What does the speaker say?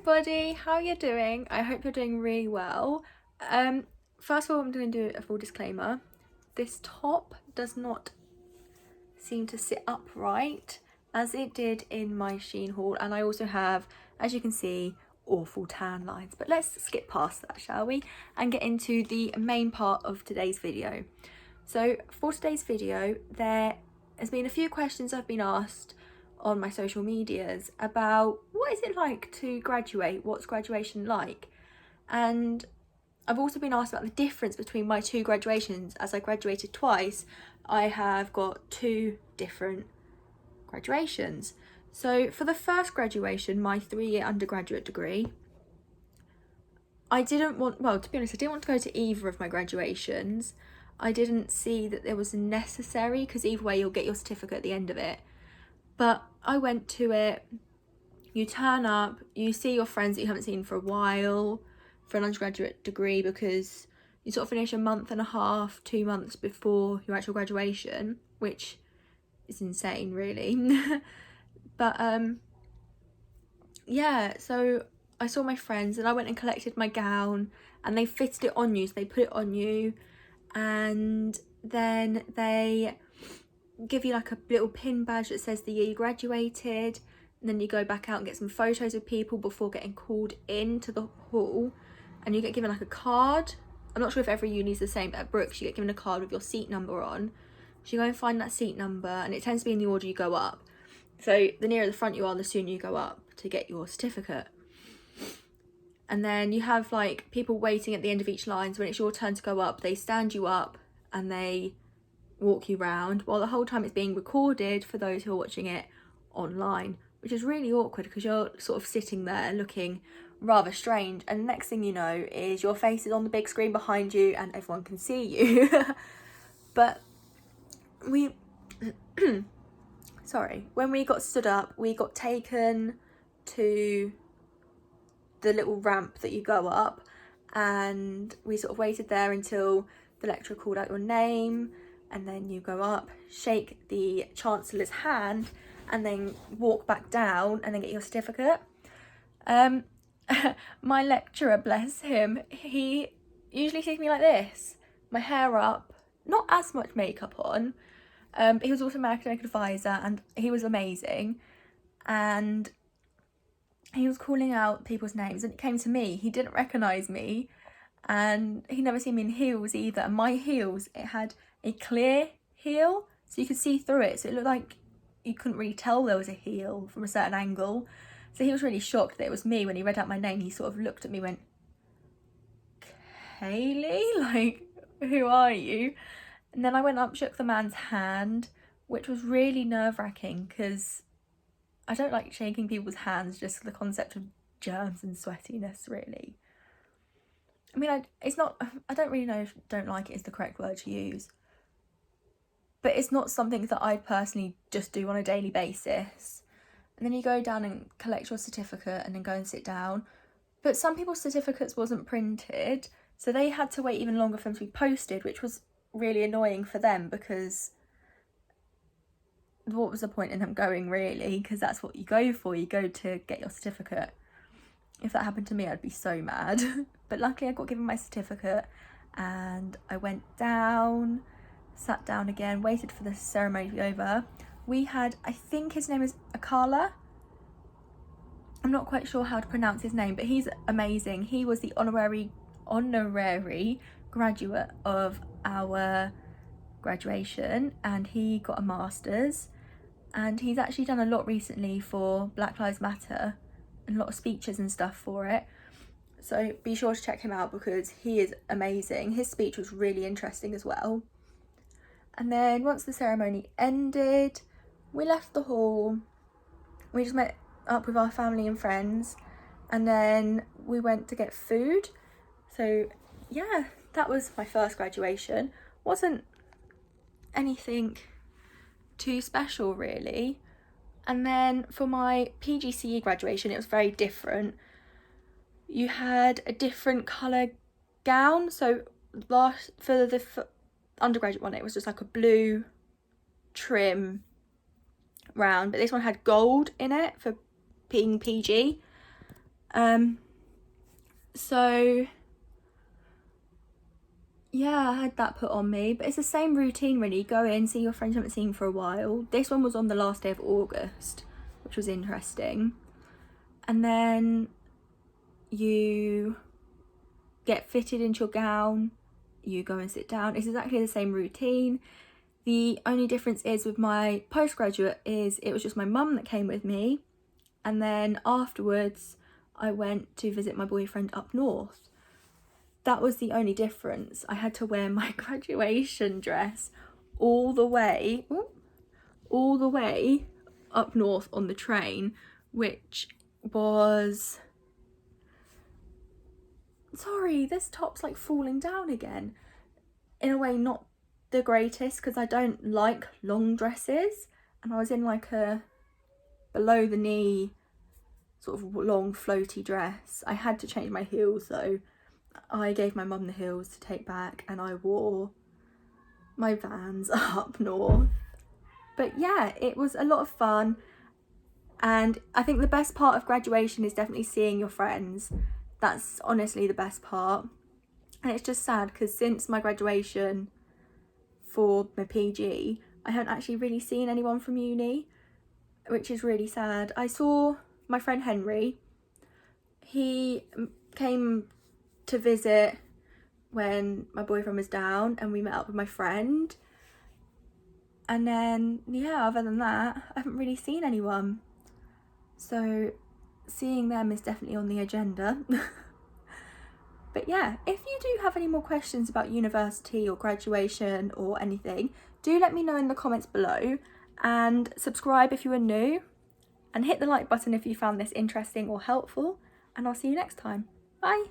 everybody, how you doing? I hope you're doing really well. First of all, I'm going to do a full disclaimer. This top does not seem to sit upright as it did in my Shein haul, and I also have, as you can see, awful tan lines. But let's skip past that, shall we, and get into the main part of today's video. So for today's video, there has been a few questions I've been asked on my social medias about what is it like to graduate, what's graduation like, and I've also been asked about the difference between my two graduations. As I graduated twice, I have got two different graduations. So for the first graduation, my 3-year undergraduate degree, I didn't want, well, to be honest, I didn't want to go to either of my graduations. I didn't see that there was necessary, because either way you'll get your certificate at the end of it. But I went to it. You turn up, you see your friends that you haven't seen for a while for an undergraduate degree, because you sort of finish a month and a half, 2 months before your actual graduation, which is insane really. But yeah, so I saw my friends and I went and collected my gown, and they fitted it on you, so they put it on you, and then they give you like a little pin badge that says the year you graduated, and then you go back out and get some photos of people before getting called into the hall, and you get given like a card. I'm not sure if every uni is the same, but at Brookes you get given a card with your seat number on. So you go and find that seat number, and it tends to be in the order you go up. So the nearer the front you are, the sooner you go up to get your certificate. And then you have like people waiting at the end of each line, so when it's your turn to go up, they stand you up and they walk you round, while the whole time it's being recorded for those who are watching it online, which is really awkward because you're sort of sitting there looking rather strange, and the next thing you know is your face is on the big screen behind you and everyone can see you. But we when we got stood up, we got taken to the little ramp that you go up, and we sort of waited there until the lecturer called out your name, and then you go up, shake the Chancellor's hand, and then walk back down and then get your certificate. My lecturer, bless him, he usually sees me like this, my hair up, not as much makeup on, but he was also my academic advisor and he was amazing, and he was calling out people's names, and it came to me, he didn't recognise me, and he'd never seen me in heels either, and my heels, it had a clear heel, so you could see through it, so it looked like you couldn't really tell there was a heel from a certain angle. So he was really shocked that it was me. When he read out my name, he sort of looked at me and went, Kaylee, like, who are you? And then I went up, shook the man's hand, which was really nerve-wracking because I don't like shaking people's hands, just the concept of germs and sweatiness, really. I mean, I don't really know if don't like it is the correct word to use, but it's not something that I personally just do on a daily basis. And then you go down and collect your certificate and then go and sit down. But some people's certificates wasn't printed, so they had to wait even longer for them to be posted, which was really annoying for them, because what was the point in them going, really? Because that's what you go for, you go to get your certificate. If that happened to me, I'd be so mad. But luckily I got given my certificate, and I went down, sat down again, waited for the ceremony to be over. We had, I think his name is Akala. I'm not quite sure how to pronounce his name, but he's amazing. He was the honorary graduate of our graduation, and he got a master's, and he's actually done a lot recently for Black Lives Matter and a lot of speeches and stuff for it. So be sure to check him out because he is amazing. His speech was really interesting as well. And then once the ceremony ended, we left the hall, we just met up with our family and friends, and then we went to get food. So yeah, that was my first graduation. Wasn't anything too special really. And then for my PGCE graduation, it was very different. You had a different colour gown, so for the undergraduate one it was just like a blue trim round, but this one had gold in it for being PG, So yeah, I had that put on me, but it's the same routine really. Go in, see your friends you haven't seen for a while. This one was on the last day of August, which was interesting. And then you get fitted into your gown, you go and sit down. It's exactly the same routine. The only difference is with my postgraduate is it was just my mum that came with me, and then afterwards I went to visit my boyfriend up north. That was the only difference. I had to wear my graduation dress all the way up north on the train, which was... Sorry, this top's like falling down again. In a way, not the greatest, because I don't like long dresses, and I was in like a below the knee sort of long floaty dress. I had to change my heels though. I gave my mum the heels to take back, and I wore my Vans up north. But yeah, it was a lot of fun, and I think the best part of graduation is definitely seeing your friends. That's honestly the best part. And it's just sad because since my graduation for my PG, I haven't actually really seen anyone from uni, which is really sad. I saw my friend Henry. He came to visit when my boyfriend was down, and we met up with my friend. And then, yeah, other than that, I haven't really seen anyone. So seeing them is definitely on the agenda. But yeah, if you do have any more questions about university or graduation or anything, do let me know in the comments below, and subscribe if you are new, and hit the like button if you found this interesting or helpful, and I'll see you next time. Bye!